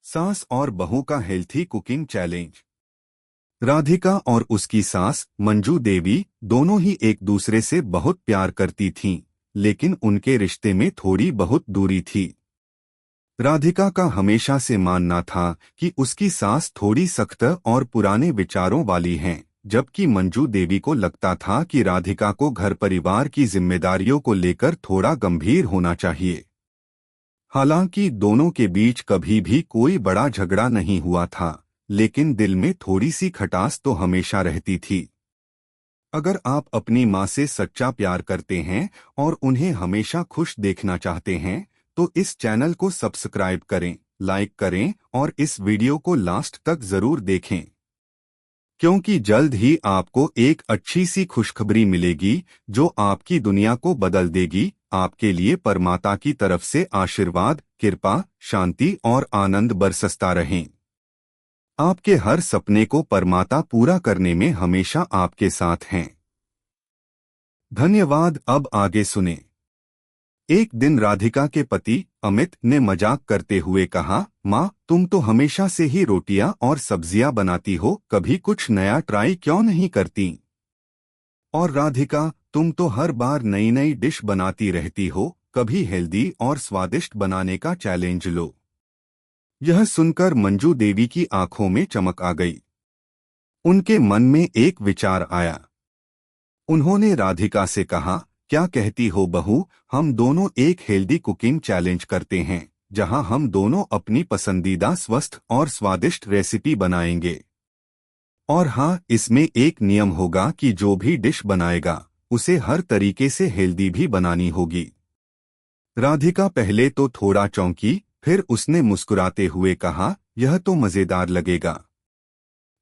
सास और बहू का हेल्थी कुकिंग चैलेंज। राधिका और उसकी सास मंजू देवी दोनों ही एक दूसरे से बहुत प्यार करती थीं, लेकिन उनके रिश्ते में थोड़ी बहुत दूरी थी। राधिका का हमेशा से मानना था कि उसकी सास थोड़ी सख्त और पुराने विचारों वाली हैं, जबकि मंजू देवी को लगता था कि राधिका को घर परिवार की जिम्मेदारियों को लेकर थोड़ा गंभीर होना चाहिए। हालांकि दोनों के बीच कभी भी कोई बड़ा झगड़ा नहीं हुआ था, लेकिन दिल में थोड़ी सी खटास तो हमेशा रहती थी। अगर आप अपनी माँ से सच्चा प्यार करते हैं और उन्हें हमेशा खुश देखना चाहते हैं, तो इस चैनल को सब्सक्राइब करें, लाइक करें और इस वीडियो को लास्ट तक जरूर देखें, क्योंकि जल्द ही आपको एक अच्छी सी खुशखबरी मिलेगी जो आपकी दुनिया को बदल देगी। आपके लिए परमात्मा की तरफ से आशीर्वाद, कृपा, शांति और आनंद बरसता रहें। आपके हर सपने को परमात्मा पूरा करने में हमेशा आपके साथ हैं। धन्यवाद। अब आगे सुने। एक दिन राधिका के पति अमित ने मजाक करते हुए कहा, माँ, तुम तो हमेशा से ही रोटियां और सब्जियां बनाती हो, कभी कुछ नया ट्राई क्यों नहीं करती? और राधिका, तुम तो हर बार नई नई डिश बनाती रहती हो, कभी हेल्दी और स्वादिष्ट बनाने का चैलेंज लो। यह सुनकर मंजू देवी की आंखों में चमक आ गई। उनके मन में एक विचार आया। उन्होंने राधिका से कहा, क्या कहती हो बहू, हम दोनों एक हेल्दी कुकिंग चैलेंज करते हैं, जहां हम दोनों अपनी पसंदीदा स्वस्थ और स्वादिष्ट रेसिपी बनाएंगे। और हाँ, इसमें एक नियम होगा कि जो भी डिश बनाएगा उसे हर तरीके से हेल्दी भी बनानी होगी। राधिका पहले तो थोड़ा चौंकी, फिर उसने मुस्कुराते हुए कहा, यह तो मजेदार लगेगा।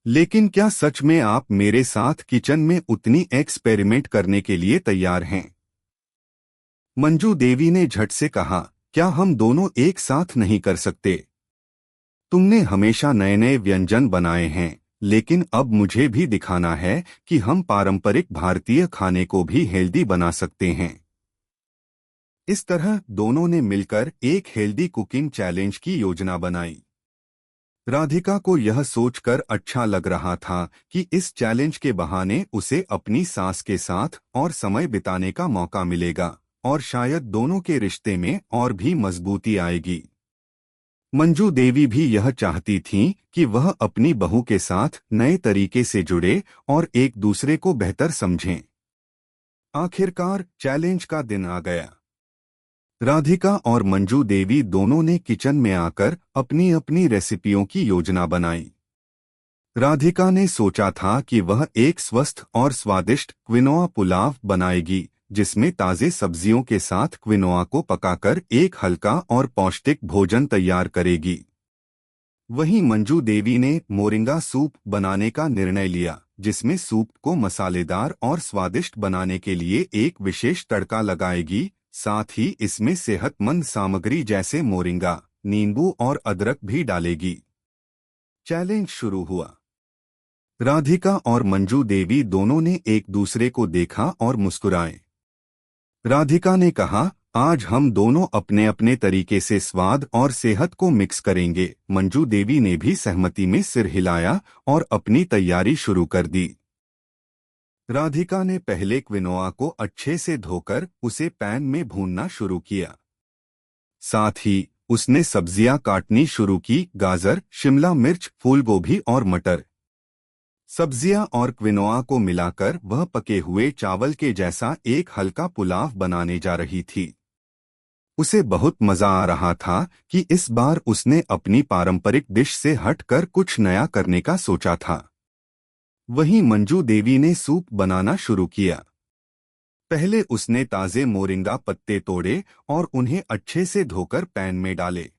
लेकिन क्या सच में आप मेरे साथ किचन में उतनी एक्सपेरिमेंट करने के लिए तैयार हैं? मंजू देवी ने झट से कहा, क्या हम दोनों एक साथ नहीं कर सकते? तुमने हमेशा नए नए व्यंजन बनाए हैं, लेकिन अब मुझे भी दिखाना है कि हम पारंपरिक भारतीय खाने को भी हेल्दी बना सकते हैं। इस तरह दोनों ने मिलकर एक हेल्दी कुकिंग चैलेंज की योजना बनाई। राधिका को यह सोचकर अच्छा लग रहा था कि इस चैलेंज के बहाने उसे अपनी सास के साथ और समय बिताने का मौका मिलेगा और शायद दोनों के रिश्ते में और भी मजबूती आएगी। मंजू देवी भी यह चाहती थीं कि वह अपनी बहू के साथ नए तरीके से जुड़े और एक दूसरे को बेहतर समझें। आखिरकार चैलेंज का दिन आ गया। राधिका और मंजू देवी दोनों ने किचन में आकर अपनी अपनी रेसिपियों की योजना बनाई। राधिका ने सोचा था कि वह एक स्वस्थ और स्वादिष्ट क्विनोआ पुलाव बनाएगी, जिसमें ताजे सब्जियों के साथ क्विनोआ को पकाकर एक हल्का और पौष्टिक भोजन तैयार करेगी। वहीं मंजू देवी ने मोरिंगा सूप बनाने का निर्णय लिया, जिसमें सूप को मसालेदार और स्वादिष्ट बनाने के लिए एक विशेष तड़का लगाएगी। साथ ही इसमें सेहतमंद सामग्री जैसे मोरिंगा, नींबू और अदरक भी डालेगी। चैलेंज शुरू हुआ। राधिका और मंजू देवी दोनों ने एक दूसरे को देखा और मुस्कुराए। राधिका ने कहा, आज हम दोनों अपने अपने तरीके से स्वाद और सेहत को मिक्स करेंगे। मंजू देवी ने भी सहमति में सिर हिलाया और अपनी तैयारी शुरू कर दी। राधिका ने पहले क्विनोआ को अच्छे से धोकर उसे पैन में भूनना शुरू किया। साथ ही उसने सब्जियां काटनी शुरू की, गाजर, शिमला मिर्च, फूलगोभी और मटर। सब्जियां और क्विनोआ को मिलाकर वह पके हुए चावल के जैसा एक हल्का पुलाव बनाने जा रही थी। उसे बहुत मजा आ रहा था कि इस बार उसने अपनी पारंपरिक डिश से हटकर कुछ नया करने का सोचा था। वहीं मंजू देवी ने सूप बनाना शुरू किया। पहले उसने ताजे मोरिंगा पत्ते तोड़े और उन्हें अच्छे से धोकर पैन में डाले।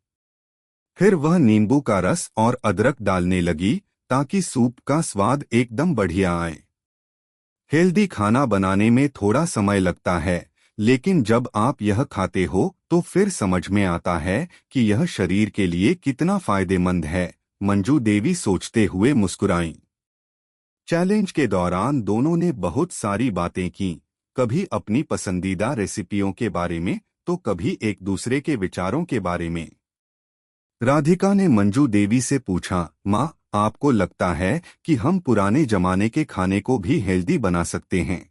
फिर वह नींबू का रस और अदरक डालने लगी ताकि सूप का स्वाद एकदम बढ़िया आए। हेल्दी खाना बनाने में थोड़ा समय लगता है, लेकिन जब आप यह खाते हो तो फिर समझ में आता है कि यह शरीर के लिए कितना फायदेमंद है। मंजू देवी सोचते हुए मुस्कुराईं। चैलेंज के दौरान दोनों ने बहुत सारी बातें की, कभी अपनी पसंदीदा रेसिपियों के बारे में तो कभी एक दूसरे के विचारों के बारे में। राधिका ने मंजू देवी से पूछा, माँ, आपको लगता है कि हम पुराने जमाने के खाने को भी हेल्दी बना सकते हैं?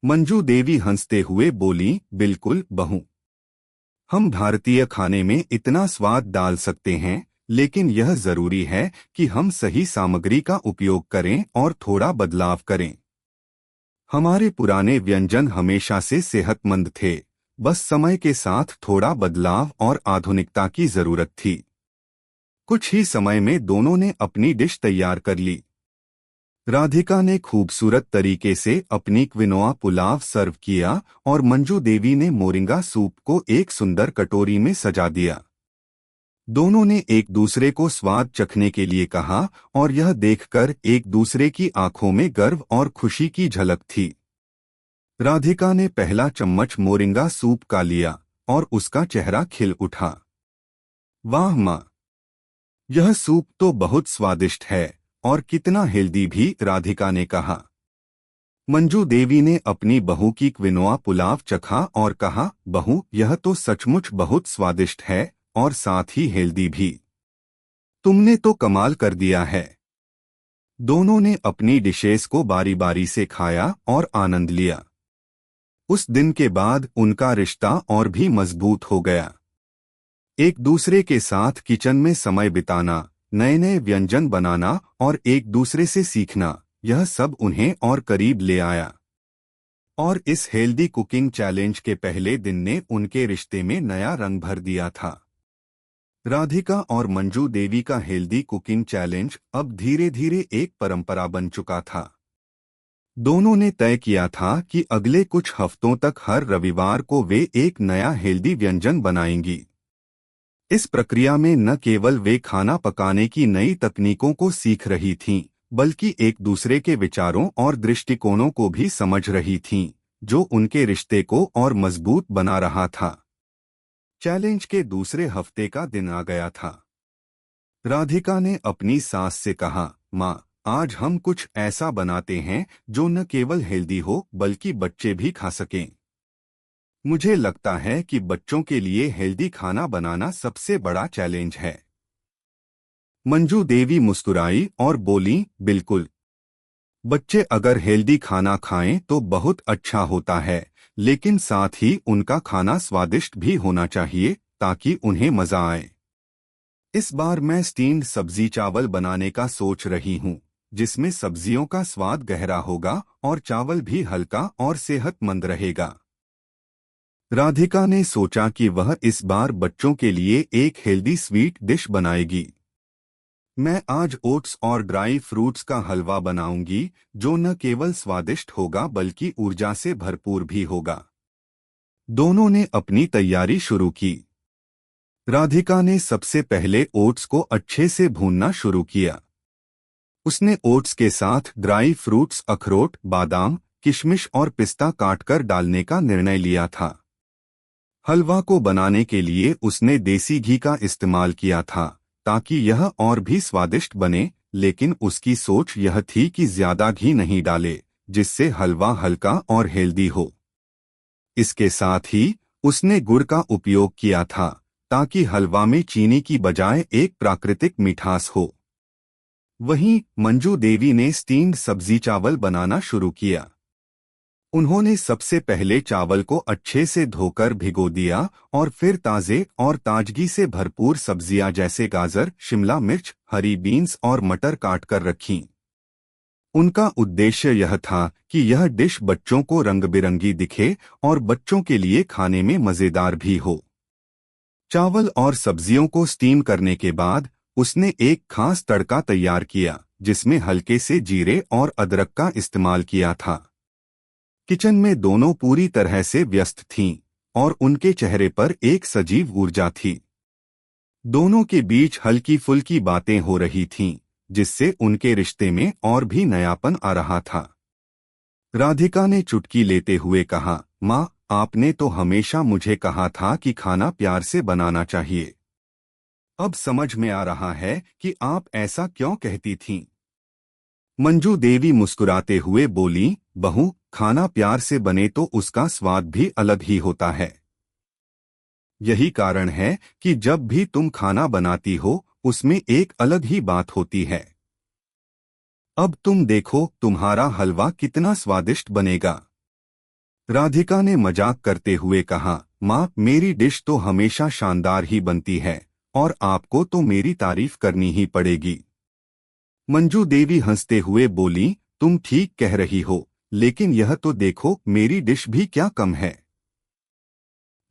मंजू देवी हंसते हुए बोली, बिल्कुल बहू। हम भारतीय खाने में इतना स्वाद डाल सकते हैं, लेकिन यह जरूरी है कि हम सही सामग्री का उपयोग करें और थोड़ा बदलाव करें। हमारे पुराने व्यंजन हमेशा से सेहतमंद थे, बस समय के साथ थोड़ा बदलाव और आधुनिकता की जरूरत थी। कुछ ही समय में दोनों ने अपनी डिश तैयार कर ली। राधिका ने खूबसूरत तरीके से अपनी क्विनोआ पुलाव सर्व किया और मंजू देवी ने मोरिंगा सूप को एक सुंदर कटोरी में सजा दिया। दोनों ने एक दूसरे को स्वाद चखने के लिए कहा और यह देखकर एक दूसरे की आंखों में गर्व और खुशी की झलक थी। राधिका ने पहला चम्मच मोरिंगा सूप का लिया और उसका चेहरा खिल उठा। वाह माँ, यह सूप तो बहुत स्वादिष्ट है और कितना हेल्दी भी, राधिका ने कहा। मंजू देवी ने अपनी बहू की क्विनोआ पुलाव चखा और कहा, बहू, यह तो सचमुच बहुत स्वादिष्ट है और साथ ही हेल्दी भी। तुमने तो कमाल कर दिया है। दोनों ने अपनी डिशेस को बारी बारी से खाया और आनंद लिया। उस दिन के बाद उनका रिश्ता और भी मजबूत हो गया। एक दूसरे के साथ किचन में समय बिताना, नए नए व्यंजन बनाना और एक दूसरे से सीखना, यह सब उन्हें और करीब ले आया। और इस हेल्दी कुकिंग चैलेंज के पहले दिन ने उनके रिश्ते में नया रंग भर दिया था। राधिका और मंजू देवी का हेल्दी कुकिंग चैलेंज अब धीरे धीरे एक परंपरा बन चुका था। दोनों ने तय किया था कि अगले कुछ हफ्तों तक हर रविवार को वे एक नया हेल्दी व्यंजन बनाएंगी। इस प्रक्रिया में न केवल वे खाना पकाने की नई तकनीकों को सीख रही थीं, बल्कि एक दूसरे के विचारों और दृष्टिकोणों को भी समझ रही थीं, जो उनके रिश्ते को और मजबूत बना रहा था। चैलेंज के दूसरे हफ्ते का दिन आ गया था। राधिका ने अपनी सास से कहा, माँ, आज हम कुछ ऐसा बनाते हैं जो न केवल हेल्दी हो बल्कि बच्चे भी खा सकें। मुझे लगता है कि बच्चों के लिए हेल्दी खाना बनाना सबसे बड़ा चैलेंज है। मंजू देवी मुस्कुराई और बोली, बिल्कुल। बच्चे अगर हेल्दी खाना खाएं तो बहुत अच्छा होता है, लेकिन साथ ही उनका खाना स्वादिष्ट भी होना चाहिए ताकि उन्हें मजा आए। इस बार मैं स्टीम्ड सब्जी चावल बनाने का सोच रही हूँ, जिसमें सब्जियों का स्वाद गहरा होगा और चावल भी हल्का और सेहतमंद रहेगा। राधिका ने सोचा कि वह इस बार बच्चों के लिए एक हेल्दी स्वीट डिश बनाएगी। मैं आज ओट्स और ड्राई फ्रूट्स का हलवा बनाऊंगी, जो न केवल स्वादिष्ट होगा बल्कि ऊर्जा से भरपूर भी होगा। दोनों ने अपनी तैयारी शुरू की। राधिका ने सबसे पहले ओट्स को अच्छे से भूनना शुरू किया। उसने ओट्स के साथ ड्राई फ्रूट्स, अखरोट, बादाम, किशमिश और पिस्ता काटकर डालने का निर्णय लिया था। हलवा को बनाने के लिए उसने देसी घी का इस्तेमाल किया था ताकि यह और भी स्वादिष्ट बने, लेकिन उसकी सोच यह थी कि ज्यादा घी नहीं डाले, जिससे हलवा हल्का और हेल्दी हो। इसके साथ ही उसने गुड़ का उपयोग किया था ताकि हलवा में चीनी की बजाय एक प्राकृतिक मिठास हो। वहीं मंजू देवी ने स्टीम्ड सब्जी चावल बनाना शुरू किया। उन्होंने सबसे पहले चावल को अच्छे से धोकर भिगो दिया और फिर ताजे और ताजगी से भरपूर सब्जियां जैसे गाजर, शिमला मिर्च, हरी बीन्स और मटर काट कर रखीं। उनका उद्देश्य यह था कि यह डिश बच्चों को रंग बिरंगी दिखे और बच्चों के लिए खाने में मजेदार भी हो। चावल और सब्जियों को स्टीम करने के बाद उसने एक खास तड़का तैयार किया, जिसमें हल्के से जीरे और अदरक का इस्तेमाल किया था। किचन में दोनों पूरी तरह से व्यस्त थीं और उनके चेहरे पर एक सजीव ऊर्जा थी। दोनों के बीच हल्की फुल्की बातें हो रही थीं, जिससे उनके रिश्ते में और भी नयापन आ रहा था। राधिका ने चुटकी लेते हुए कहा, माँ, आपने तो हमेशा मुझे कहा था कि खाना प्यार से बनाना चाहिए। अब समझ में आ रहा है कि आप ऐसा क्यों कहती थीं। मंजू देवी मुस्कुराते हुए बोली, बहू, खाना प्यार से बने तो उसका स्वाद भी अलग ही होता है। यही कारण है कि जब भी तुम खाना बनाती हो उसमें एक अलग ही बात होती है। अब तुम देखो तुम्हारा हलवा कितना स्वादिष्ट बनेगा। राधिका ने मजाक करते हुए कहा, माँ मेरी डिश तो हमेशा शानदार ही बनती है और आपको तो मेरी तारीफ करनी ही पड़ेगी। मंजू देवी हंसते हुए बोली, तुम ठीक कह रही हो, लेकिन यह तो देखो मेरी डिश भी क्या कम है।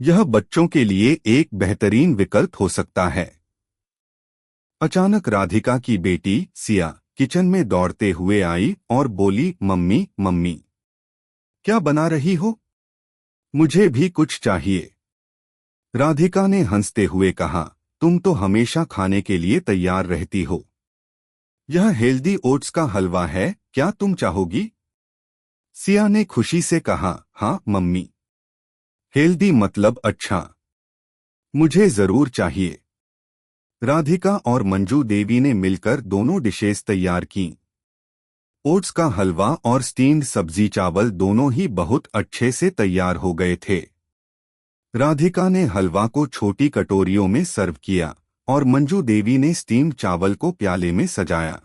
यह बच्चों के लिए एक बेहतरीन विकल्प हो सकता है। अचानक राधिका की बेटी सिया किचन में दौड़ते हुए आई और बोली, मम्मी मम्मी क्या बना रही हो? मुझे भी कुछ चाहिए। राधिका ने हंसते हुए कहा, तुम तो हमेशा खाने के लिए तैयार रहती हो। यह हेल्दी ओट्स का हलवा है, क्या तुम चाहोगी? सिया ने खुशी से कहा, हाँ मम्मी। हेल्दी मतलब अच्छा। मुझे जरूर चाहिए। राधिका और मंजू देवी ने मिलकर दोनों डिशेस तैयार की। ओट्स का हलवा और स्टीम्ड सब्जी चावल दोनों ही बहुत अच्छे से तैयार हो गए थे। राधिका ने हलवा को छोटी कटोरियों में सर्व किया और मंजू देवी ने स्टीम्ड चावल को प्याले में सजाया।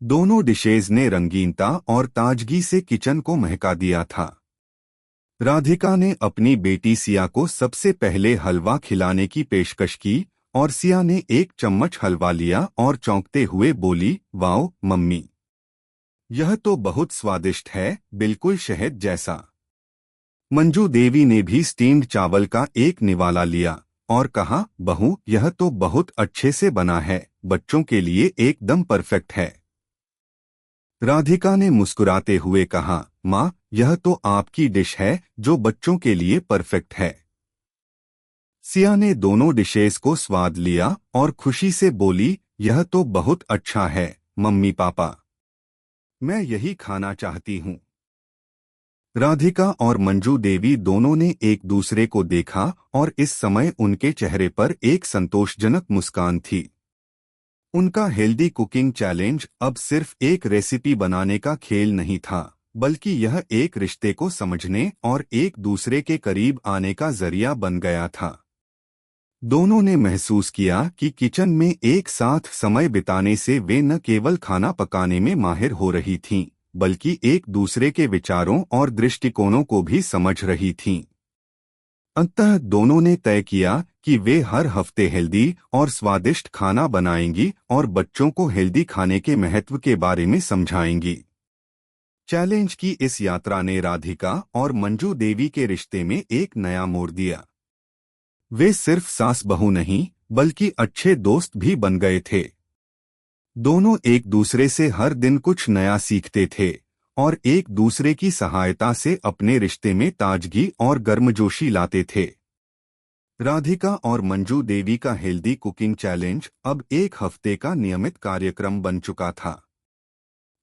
दोनों डिशेज ने रंगीनता और ताजगी से किचन को महका दिया था। राधिका ने अपनी बेटी सिया को सबसे पहले हलवा खिलाने की पेशकश की और सिया ने एक चम्मच हलवा लिया और चौंकते हुए बोली, वाओ मम्मी, यह तो बहुत स्वादिष्ट है, बिल्कुल शहद जैसा। मंजू देवी ने भी स्टीम्ड चावल का एक निवाला लिया और कहा, बहू यह तो बहुत अच्छे से बना है, बच्चों के लिए एकदम परफेक्ट है। राधिका ने मुस्कुराते हुए कहा, माँ यह तो आपकी डिश है जो बच्चों के लिए परफेक्ट है। सिया ने दोनों डिशेस को स्वाद लिया और खुशी से बोली, यह तो बहुत अच्छा है मम्मी पापा, मैं यही खाना चाहती हूँ। राधिका और मंजू देवी दोनों ने एक दूसरे को देखा और इस समय उनके चेहरे पर एक संतोषजनक मुस्कान थी। उनका हेल्दी कुकिंग चैलेंज अब सिर्फ एक रेसिपी बनाने का खेल नहीं था, बल्कि यह एक रिश्ते को समझने और एक दूसरे के करीब आने का जरिया बन गया था। दोनों ने महसूस किया कि किचन में एक साथ समय बिताने से वे न केवल खाना पकाने में माहिर हो रही थीं, बल्कि एक दूसरे के विचारों और दृष्टिकोणों को भी समझ रही थीं। अंततः दोनों ने तय किया कि वे हर हफ्ते हेल्दी और स्वादिष्ट खाना बनाएंगी और बच्चों को हेल्दी खाने के महत्व के बारे में समझाएंगी। चैलेंज की इस यात्रा ने राधिका और मंजू देवी के रिश्ते में एक नया मोड़ दिया। वे सिर्फ सास बहू नहीं, बल्कि अच्छे दोस्त भी बन गए थे। दोनों एक दूसरे से हर दिन कुछ नया सीखते थे और एक दूसरे की सहायता से अपने रिश्ते में ताजगी और गर्मजोशी लाते थे। राधिका और मंजू देवी का हेल्दी कुकिंग चैलेंज अब एक हफ्ते का नियमित कार्यक्रम बन चुका था।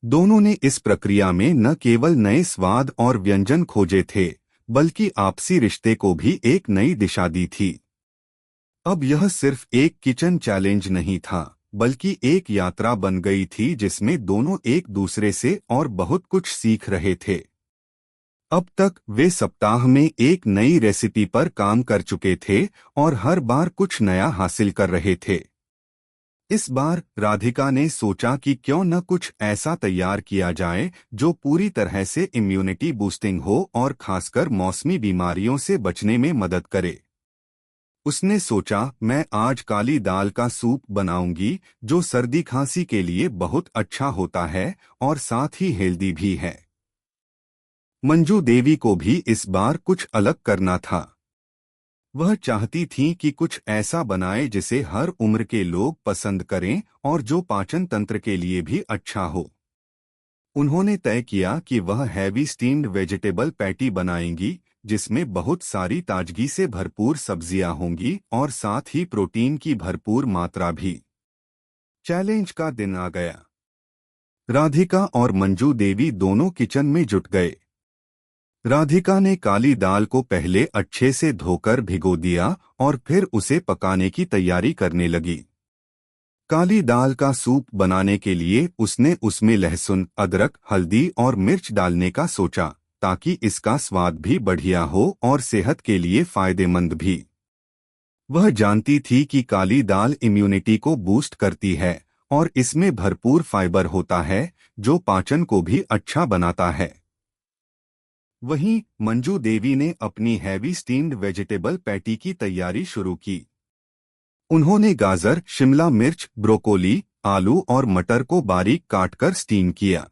दोनों ने इस प्रक्रिया में न केवल नए स्वाद और व्यंजन खोजे थे, बल्कि आपसी रिश्ते को भी एक नई दिशा दी थी। अब यह सिर्फ एक किचन चैलेंज नहीं था, बल्कि एक यात्रा बन गई थी जिसमें दोनों एक दूसरे से और बहुत कुछ सीख रहे थे। अब तक वे सप्ताह में एक नई रेसिपी पर काम कर चुके थे और हर बार कुछ नया हासिल कर रहे थे। इस बार राधिका ने सोचा कि क्यों न कुछ ऐसा तैयार किया जाए जो पूरी तरह से इम्यूनिटी बूस्टिंग हो और खासकर मौसमी बीमारियों से बचने में मदद करे। उसने सोचा, मैं आज काली दाल का सूप बनाऊंगी जो सर्दी खांसी के लिए बहुत अच्छा होता है और साथ ही हेल्दी भी है। मंजू देवी को भी इस बार कुछ अलग करना था। वह चाहती थीं कि कुछ ऐसा बनाए जिसे हर उम्र के लोग पसंद करें और जो पाचन तंत्र के लिए भी अच्छा हो। उन्होंने तय किया कि वह हैवी स्टीम्ड वेजिटेबल पैटी बनाएंगी, जिसमें बहुत सारी ताजगी से भरपूर सब्जियां होंगी और साथ ही प्रोटीन की भरपूर मात्रा भी। चैलेंज का दिन आ गया। राधिका और मंजू देवी दोनों किचन में जुट गए। राधिका ने काली दाल को पहले अच्छे से धोकर भिगो दिया और फिर उसे पकाने की तैयारी करने लगी। काली दाल का सूप बनाने के लिए उसने उसमें लहसुन, अदरक, हल्दी और मिर्च डालने का सोचा, ताकि इसका स्वाद भी बढ़िया हो और सेहत के लिए फायदेमंद भी। वह जानती थी कि काली दाल इम्यूनिटी को बूस्ट करती है और इसमें भरपूर फाइबर होता है जो पाचन को भी अच्छा बनाता है। वहीं मंजू देवी ने अपनी हैवी स्टीम्ड वेजिटेबल पैटी की तैयारी शुरू की। उन्होंने गाजर, शिमला मिर्च, ब्रोकोली, आलू और मटर को बारीक काटकर स्टीम किया।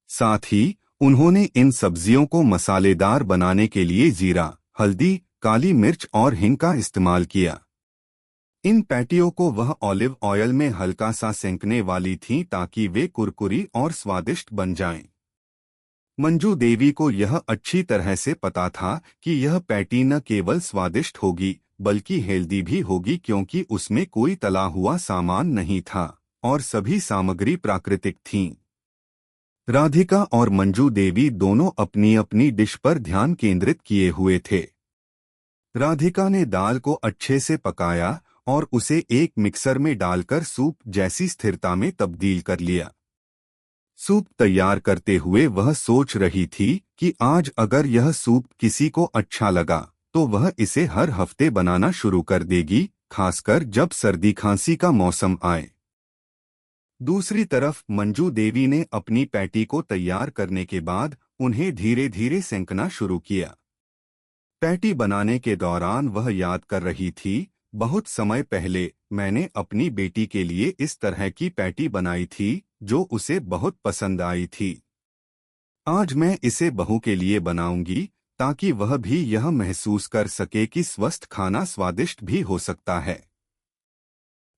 साथ ही उन्होंने इन सब्जियों को मसालेदार बनाने के लिए जीरा, हल्दी, काली मिर्च और हिंग का इस्तेमाल किया। इन पैटियों को वह ऑलिव ऑयल में हल्का सा सेंकने वाली थीं ताकि वे कुरकुरी और स्वादिष्ट बन जाएं। मंजू देवी को यह अच्छी तरह से पता था कि यह पैटी न केवल स्वादिष्ट होगी बल्कि हेल्दी भी होगी, क्योंकि उसमें कोई तला हुआ सामान नहीं था और सभी सामग्री प्राकृतिक थीं। राधिका और मंजू देवी दोनों अपनी अपनी डिश पर ध्यान केंद्रित किए हुए थे। राधिका ने दाल को अच्छे से पकाया और उसे एक मिक्सर में डालकर सूप जैसी स्थिरता में तब्दील कर लिया। सूप तैयार करते हुए वह सोच रही थी कि आज अगर यह सूप किसी को अच्छा लगा तो वह इसे हर हफ्ते बनाना शुरू कर देगी, खासकर जब सर्दी खांसी का मौसम आए। दूसरी तरफ मंजू देवी ने अपनी पैटी को तैयार करने के बाद उन्हें धीरे धीरे सेंकना शुरू किया। पैटी बनाने के दौरान वह याद कर रही थी, बहुत समय पहले मैंने अपनी बेटी के लिए इस तरह की पैटी बनाई थी जो उसे बहुत पसंद आई थी। आज मैं इसे बहू के लिए बनाऊंगी ताकि वह भी यह महसूस कर सके कि स्वस्थ खाना स्वादिष्ट भी हो सकता है।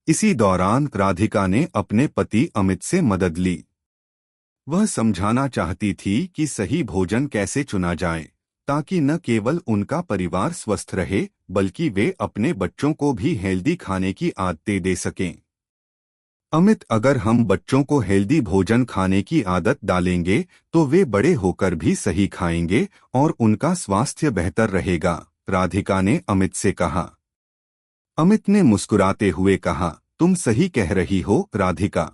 इसी दौरान राधिका ने अपने पति अमित से मदद ली। वह समझाना चाहती थी कि सही भोजन कैसे चुना जाए ताकि न केवल उनका परिवार स्वस्थ रहे बल्कि वे अपने बच्चों को भी हेल्दी खाने की आदतें दे सकें। अमित, अगर हम बच्चों को हेल्दी भोजन खाने की आदत डालेंगे तो वे बड़े होकर भी सही खाएंगे और उनका स्वास्थ्य बेहतर रहेगा, राधिका ने अमित से कहा। अमित ने मुस्कुराते हुए कहा, तुम सही कह रही हो राधिका।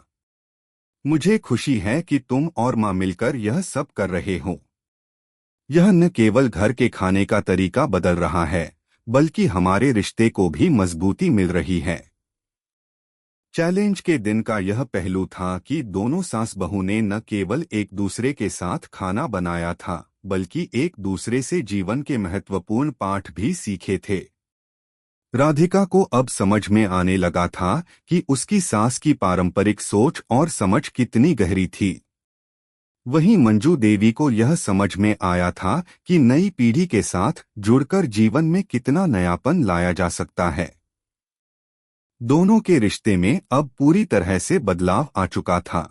मुझे खुशी है कि तुम और माँ मिलकर यह सब कर रहे हो। यह न केवल घर के खाने का तरीका बदल रहा है बल्कि हमारे रिश्ते को भी मजबूती मिल रही है। चैलेंज के दिन का यह पहलू था कि दोनों सास बहू ने न केवल एक दूसरे के साथ खाना बनाया था बल्कि एक दूसरे से जीवन के महत्वपूर्ण पाठ भी सीखे थे। राधिका को अब समझ में आने लगा था कि उसकी सास की पारंपरिक सोच और समझ कितनी गहरी थी। वहीं मंजू देवी को यह समझ में आया था कि नई पीढ़ी के साथ जुड़कर जीवन में कितना नयापन लाया जा सकता है। दोनों के रिश्ते में अब पूरी तरह से बदलाव आ चुका था।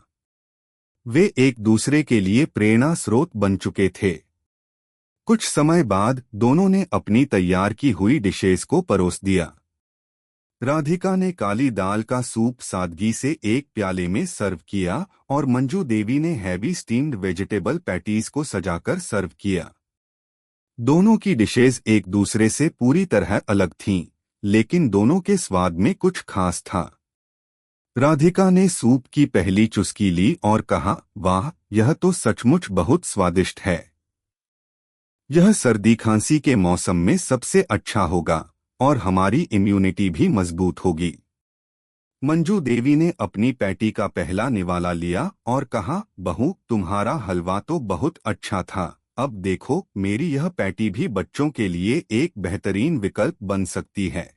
वे एक दूसरे के लिए प्रेरणा स्रोत बन चुके थे। कुछ समय बाद दोनों ने अपनी तैयार की हुई डिशेस को परोस दिया। राधिका ने काली दाल का सूप सादगी से एक प्याले में सर्व किया और मंजू देवी ने हैवी स्टीम्ड वेजिटेबल पैटीज को सजाकर सर्व किया। दोनों की डिशेज एक दूसरे से पूरी तरह अलग थीं, लेकिन दोनों के स्वाद में कुछ खास था। राधिका ने सूप की पहली चुस्की ली और कहा, वाह, यह तो सचमुच बहुत स्वादिष्ट है। यह सर्दी खांसी के मौसम में सबसे अच्छा होगा और हमारी इम्यूनिटी भी मजबूत होगी। मंजू देवी ने अपनी पैटी का पहला निवाला लिया और कहा, बहू, तुम्हारा हलवा तो बहुत अच्छा था। अब देखो, मेरी यह पैटी भी बच्चों के लिए एक बेहतरीन विकल्प बन सकती है।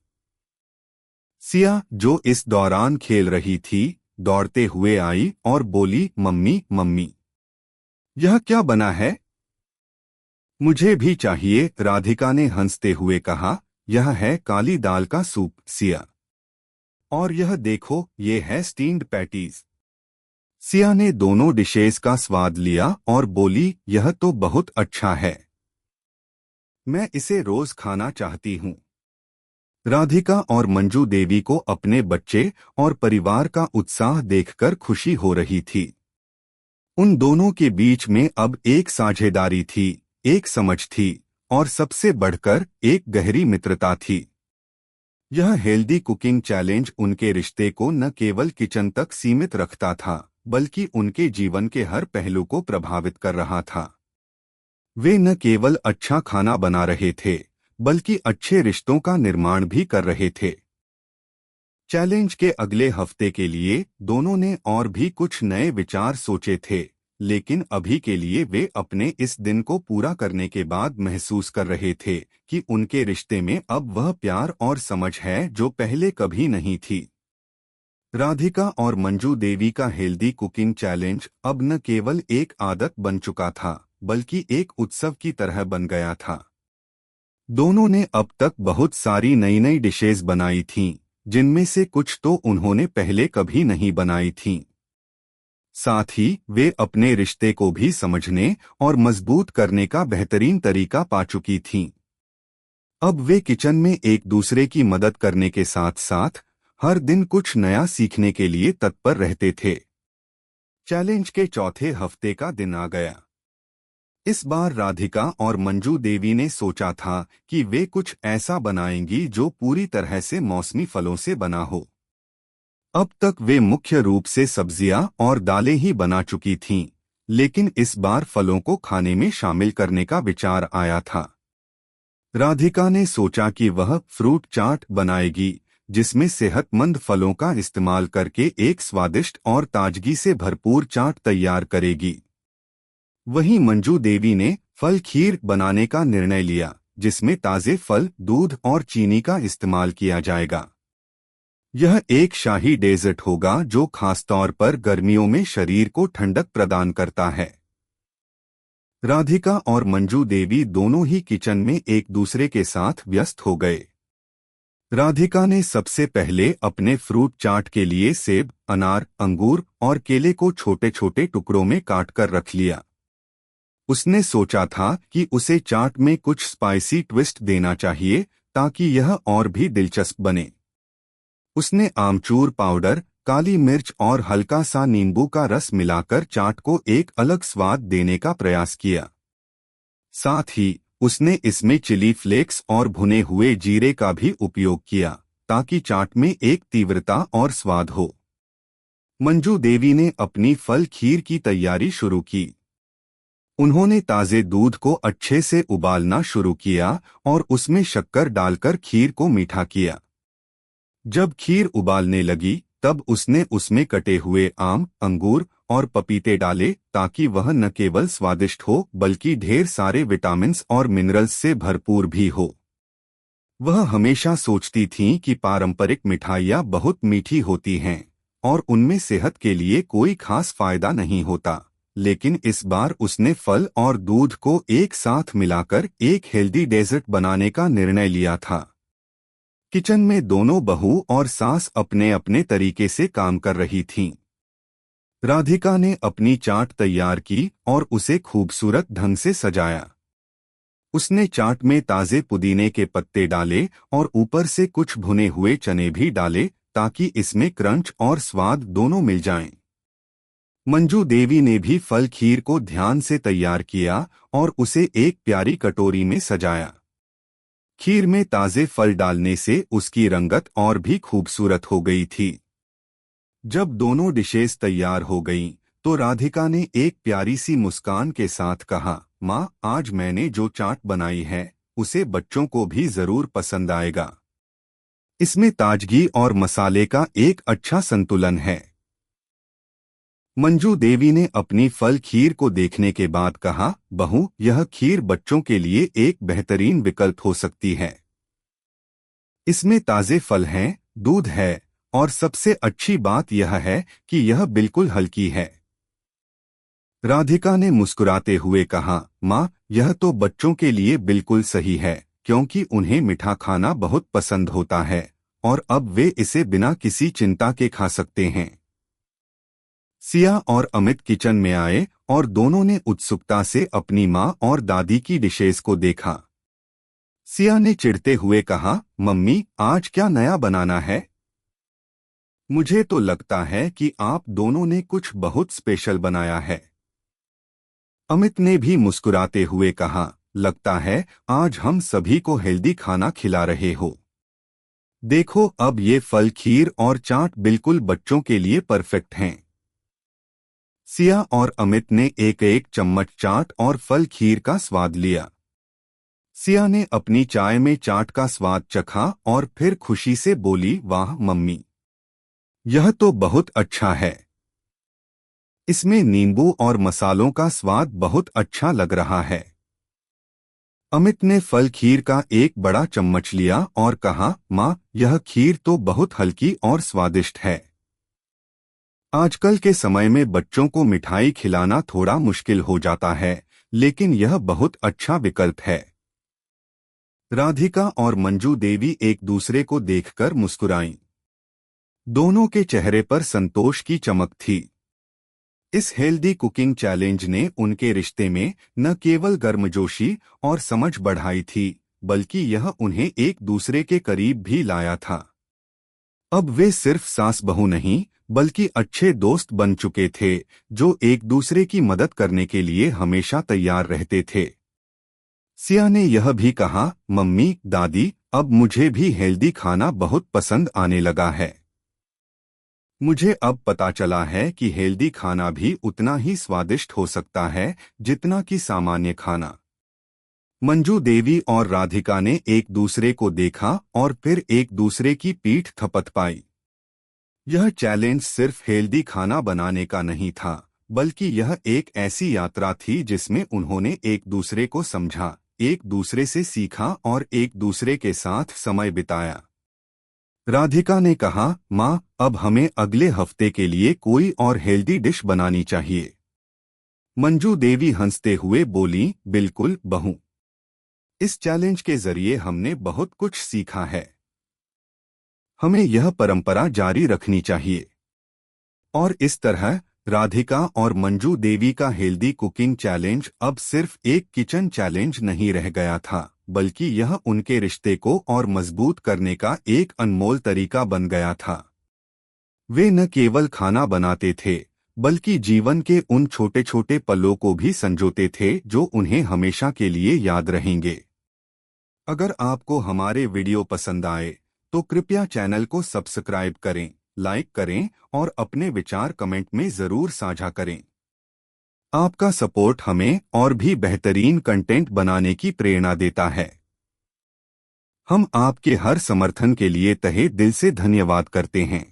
सिया, जो इस दौरान खेल रही थी, दौड़ते हुए आई और बोली, मम्मी मम्मी, यह क्या बना है? मुझे भी चाहिए, राधिका ने हंसते हुए कहा। यह है काली दाल का सूप सिया, और यह देखो, ये है स्टीम्ड पैटीज। सिया ने दोनों डिशेस का स्वाद लिया और बोली, यह तो बहुत अच्छा है, मैं इसे रोज खाना चाहती हूँ। राधिका और मंजू देवी को अपने बच्चे और परिवार का उत्साह देखकर खुशी हो रही थी। उन दोनों के बीच में अब एक साझेदारी थी, एक समझ थी और सबसे बढ़कर एक गहरी मित्रता थी। यह हेल्दी कुकिंग चैलेंज उनके रिश्ते को न केवल किचन तक सीमित रखता था बल्कि उनके जीवन के हर पहलू को प्रभावित कर रहा था। वे न केवल अच्छा खाना बना रहे थे बल्कि अच्छे रिश्तों का निर्माण भी कर रहे थे। चैलेंज के अगले हफ्ते के लिए दोनों ने और भी कुछ नए विचार सोचे थे, लेकिन अभी के लिए वे अपने इस दिन को पूरा करने के बाद महसूस कर रहे थे कि उनके रिश्ते में अब वह प्यार और समझ है जो पहले कभी नहीं थी। राधिका और मंजू देवी का हेल्दी कुकिंग चैलेंज अब न केवल एक आदत बन चुका था, बल्कि एक उत्सव की तरह बन गया था। दोनों ने अब तक बहुत सारी नई नई डिशेज बनाई थीं, जिनमें से कुछ तो उन्होंने पहले कभी नहीं बनाई थीं। साथ ही वे अपने रिश्ते को भी समझने और मजबूत करने का बेहतरीन तरीका पा चुकी थीं। अब वे किचन में एक दूसरे की मदद करने के साथ साथ हर दिन कुछ नया सीखने के लिए तत्पर रहते थे। चैलेंज के चौथे हफ्ते का दिन आ गया। इस बार राधिका और मंजू देवी ने सोचा था कि वे कुछ ऐसा बनाएंगी जो पूरी तरह से मौसमी फलों से बना हो। अब तक वे मुख्य रूप से सब्जियां और दालें ही बना चुकी थीं, लेकिन इस बार फलों को खाने में शामिल करने का विचार आया था। राधिका ने सोचा कि वह फ्रूट चाट बनाएगी, जिसमें सेहतमंद फलों का इस्तेमाल करके एक स्वादिष्ट और ताजगी से भरपूर चाट तैयार करेगी। वहीं मंजू देवी ने फल खीर बनाने का निर्णय लिया, जिसमें ताजे फल, दूध और चीनी का इस्तेमाल किया जाएगा। यह एक शाही डेजर्ट होगा जो खासतौर पर गर्मियों में शरीर को ठंडक प्रदान करता है। राधिका और मंजू देवी दोनों ही किचन में एक दूसरे के साथ व्यस्त हो गए। राधिका ने सबसे पहले अपने फ्रूट चाट के लिए सेब, अनार, अंगूर और केले को छोटे छोटे टुकड़ों में काट कर रख लिया। उसने सोचा था कि उसे चाट में कुछ स्पाइसी ट्विस्ट देना चाहिए ताकि यह और भी दिलचस्प बने। उसने आमचूर पाउडर, काली मिर्च और हल्का सा नींबू का रस मिलाकर चाट को एक अलग स्वाद देने का प्रयास किया। साथ ही उसने इसमें चिली फ्लेक्स और भुने हुए जीरे का भी उपयोग किया ताकि चाट में एक तीव्रता और स्वाद हो। मंजू देवी ने अपनी फल खीर की तैयारी शुरू की। उन्होंने ताजे दूध को अच्छे से उबालना शुरू किया और उसमें शक्कर डालकर खीर को मीठा किया। जब खीर उबालने लगी, तब उसने उसमें कटे हुए आम, अंगूर और पपीते डाले ताकि वह न केवल स्वादिष्ट हो बल्कि ढेर सारे विटामिन्स और मिनरल्स से भरपूर भी हो। वह हमेशा सोचती थीं कि पारंपरिक मिठाइयाँ बहुत मीठी होती हैं और उनमें सेहत के लिए कोई खास फायदा नहीं होता, लेकिन इस बार उसने फल और दूध को एक साथ मिलाकर एक हेल्दी डेजर्ट बनाने का निर्णय लिया था। किचन में दोनों बहू और सास अपने अपने तरीके से काम कर रही थीं। राधिका ने अपनी चाट तैयार की और उसे खूबसूरत ढंग से सजाया। उसने चाट में ताजे पुदीने के पत्ते डाले और ऊपर से कुछ भुने हुए चने भी डाले ताकि इसमें क्रंच और स्वाद दोनों मिल जाएं। मंजू देवी ने भी फल खीर को ध्यान से तैयार किया और उसे एक प्यारी कटोरी में सजाया। खीर में ताजे फल डालने से उसकी रंगत और भी खूबसूरत हो गई थी। जब दोनों डिशेस तैयार हो गईं, तो राधिका ने एक प्यारी सी मुस्कान के साथ कहा, माँ, आज मैंने जो चाट बनाई है उसे बच्चों को भी जरूर पसंद आएगा। इसमें ताजगी और मसाले का एक अच्छा संतुलन है। मंजू देवी ने अपनी फल खीर को देखने के बाद कहा, बहू, यह खीर बच्चों के लिए एक बेहतरीन विकल्प हो सकती है। इसमें ताजे फल हैं, दूध है और सबसे अच्छी बात यह है कि यह बिल्कुल हल्की है। राधिका ने मुस्कुराते हुए कहा, माँ, यह तो बच्चों के लिए बिल्कुल सही है क्योंकि उन्हें मीठा खाना बहुत पसंद होता है और अब वे इसे बिना किसी चिंता के खा सकते हैं। सिया और अमित किचन में आए और दोनों ने उत्सुकता से अपनी माँ और दादी की डिशेस को देखा। सिया ने चिढ़ते हुए कहा, मम्मी, आज क्या नया बनाना है? मुझे तो लगता है कि आप दोनों ने कुछ बहुत स्पेशल बनाया है। अमित ने भी मुस्कुराते हुए कहा, लगता है आज हम सभी को हेल्दी खाना खिला रहे हो। देखो, अब ये फल खीर और चाट बिल्कुल बच्चों के लिए परफेक्ट हैं। सिया और अमित ने एक एक चम्मच चाट और फल खीर का स्वाद लिया। सिया ने अपनी चाय में चाट का स्वाद चखा और फिर खुशी से बोली, वाह मम्मी, यह तो बहुत अच्छा है। इसमें नींबू और मसालों का स्वाद बहुत अच्छा लग रहा है। अमित ने फल खीर का एक बड़ा चम्मच लिया और कहा, माँ, यह खीर तो बहुत हल्की और स्वादिष्ट है। आजकल के समय में बच्चों को मिठाई खिलाना थोड़ा मुश्किल हो जाता है, लेकिन यह बहुत अच्छा विकल्प है। राधिका और मंजू देवी एक दूसरे को देखकर मुस्कुराईं। दोनों के चेहरे पर संतोष की चमक थी। इस हेल्दी कुकिंग चैलेंज ने उनके रिश्ते में न केवल गर्मजोशी और समझ बढ़ाई थी, बल्कि यह उन्हें एक दूसरे के करीब भी लाया था। अब वे सिर्फ सास बहू नहीं, बल्कि अच्छे दोस्त बन चुके थे, जो एक दूसरे की मदद करने के लिए हमेशा तैयार रहते थे। सिया ने यह भी कहा, मम्मी, दादी, अब मुझे भी हेल्दी खाना बहुत पसंद आने लगा है। मुझे अब पता चला है कि हेल्दी खाना भी उतना ही स्वादिष्ट हो सकता है जितना कि सामान्य खाना। मंजू देवी और राधिका ने एक दूसरे को देखा और फिर एक दूसरे की पीठ थपथपाई। यह चैलेंज सिर्फ हेल्दी खाना बनाने का नहीं था, बल्कि यह एक ऐसी यात्रा थी जिसमें उन्होंने एक दूसरे को समझा, एक दूसरे से सीखा और एक दूसरे के साथ समय बिताया। राधिका ने कहा, माँ, अब हमें अगले हफ्ते के लिए कोई और हेल्दी डिश बनानी चाहिए। मंजू देवी हंसते हुए बोली, बिल्कुल बहू। इस चैलेंज के जरिए हमने बहुत कुछ सीखा है। हमें यह परंपरा जारी रखनी चाहिए। और इस तरह राधिका और मंजू देवी का हेल्दी कुकिंग चैलेंज अब सिर्फ एक किचन चैलेंज नहीं रह गया था, बल्कि यह उनके रिश्ते को और मजबूत करने का एक अनमोल तरीका बन गया था। वे न केवल खाना बनाते थे, बल्कि जीवन के उन छोटे छोटे पलों को भी संजोते थे जो उन्हें हमेशा के लिए याद रहेंगे। अगर आपको हमारे वीडियो पसंद आए तो कृपया चैनल को सब्सक्राइब करें, लाइक करें और अपने विचार कमेंट में जरूर साझा करें। आपका सपोर्ट हमें और भी बेहतरीन कंटेंट बनाने की प्रेरणा देता है। हम आपके हर समर्थन के लिए तहे दिल से धन्यवाद करते हैं।